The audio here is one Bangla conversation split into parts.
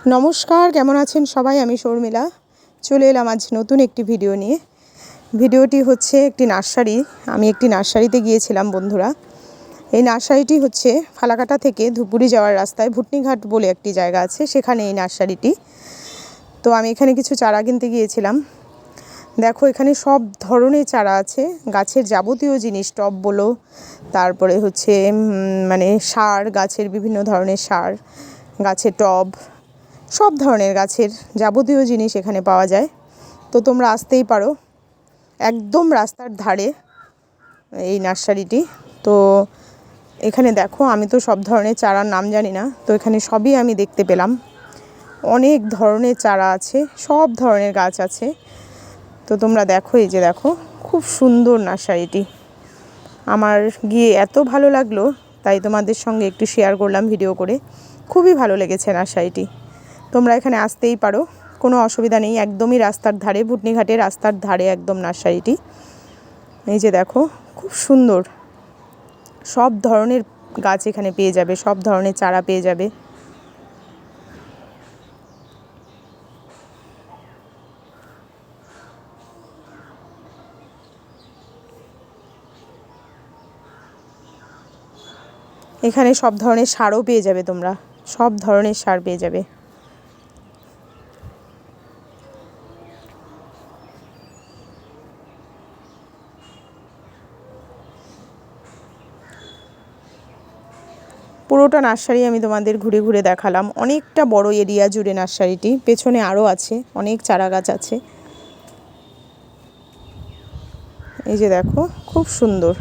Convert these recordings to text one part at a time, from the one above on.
নমস্কার, কেমন আছেন সবাই? আমি শর্মিলা চলে এলাম আজ নতুন একটি ভিডিও নিয়ে। ভিডিওটি হচ্ছে একটি নার্সারি। আমি একটি নার্সারিতে গিয়েছিলাম বন্ধুরা। এই নার্সারিটি হচ্ছে ফালাকাটা থেকে ধুপগুড়ি যাওয়ার রাস্তায় ভুটনিঘাট বলে একটি জায়গা আছে, সেখানে এই নার্সারিটি। তো আমি এখানে কিছু চারা কিনতে গিয়েছিলাম। দেখো, এখানে সব ধরনের চারা আছে, গাছের যাবতীয় জিনিস, টব বলো, তারপরে হচ্ছে মানে সার, গাছের বিভিন্ন ধরনের সার, গাছের টব, সব ধরনের গাছের যাবতীয় জিনিস এখানে পাওয়া যায়। তো তোমরা আসতেই পারো, একদম রাস্তার ধারে এই নার্সারিটি। তো এখানে দেখো, আমি তো সব ধরনের চারার নাম জানি না, তো এখানে সবই আমি দেখতে পেলাম। অনেক ধরনের চারা আছে, সব ধরনের গাছ আছে। তো তোমরা দেখো, এই যে দেখো, খুব সুন্দর নার্সারিটি। আমার গিয়ে এত ভালো লাগলো, তাই তোমাদের সঙ্গে একটু শেয়ার করলাম ভিডিও করে। খুবই ভালো লেগেছে নার্সারিটি। তোমরা এখানে আসতেই পারো, কোনো অসুবিধা নেই। একদমই রাস্তার ধারে, ভুটনিঘাটের রাস্তার ধারে একদম নার্সারিটি। এই যে দেখো, খুব সুন্দর, সব ধরনের গাছ এখানে পেয়ে যাবে, সব ধরনের চারা পেয়ে যাবে। এখানে সব ধরনের সারও পেয়ে যাবে, তোমরা সব ধরনের সার পেয়ে যাবে। পুরোটা নার্সারি আমি তোমাদের ঘুরে ঘুরে দেখালাম। অনেকটা বড় এরিয়া জুড়ে নার্সারিটি। পেছনে আরও আছে, অনেক চারা গাছ আছে। এই যে দেখো, খুব সুন্দর।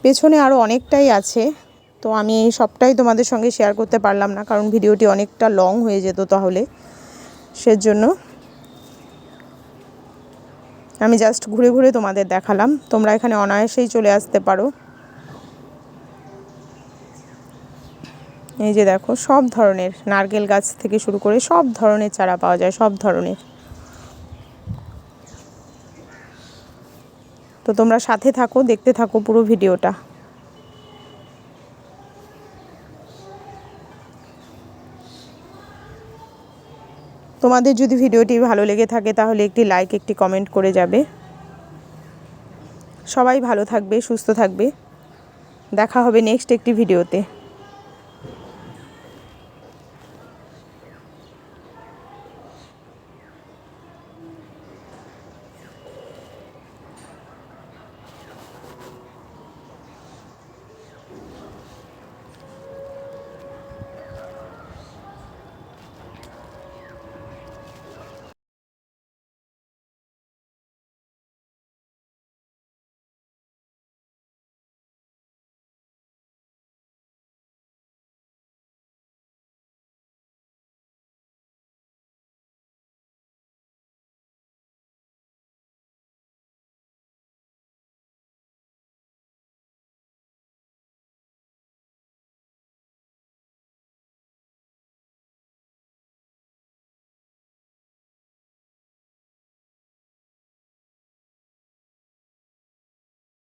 পেছনে আরও অনেকটাই আছে, তো আমি সবটাই তোমাদের সঙ্গে শেয়ার করতে পারলাম না, কারণ ভিডিওটি অনেকটা লং হয়ে যেত তাহলে। সেজন্য আমি জাস্ট ঘুরে ঘুরে তোমাদের দেখালাম। তোমরা এখানে অনায়াসেই চলে আসতে পারো। এই যে দেখো, সব ধরনের নারকেল গাছ থেকে শুরু করে সব ধরনের চারা পাওয়া যায়, সব ধরনের। তো তোমরা সাথে থাকো, দেখতে থাকো পুরো ভিডিওটা। তোমাদের যদি ভিডিওটি ভালো লেগে থাকে তাহলে একটি লাইক, একটি কমেন্ট করে যাবে। সবাই ভালো থাকবে, সুস্থ থাকবে। দেখা হবে নেক্সট একটি ভিডিওতে।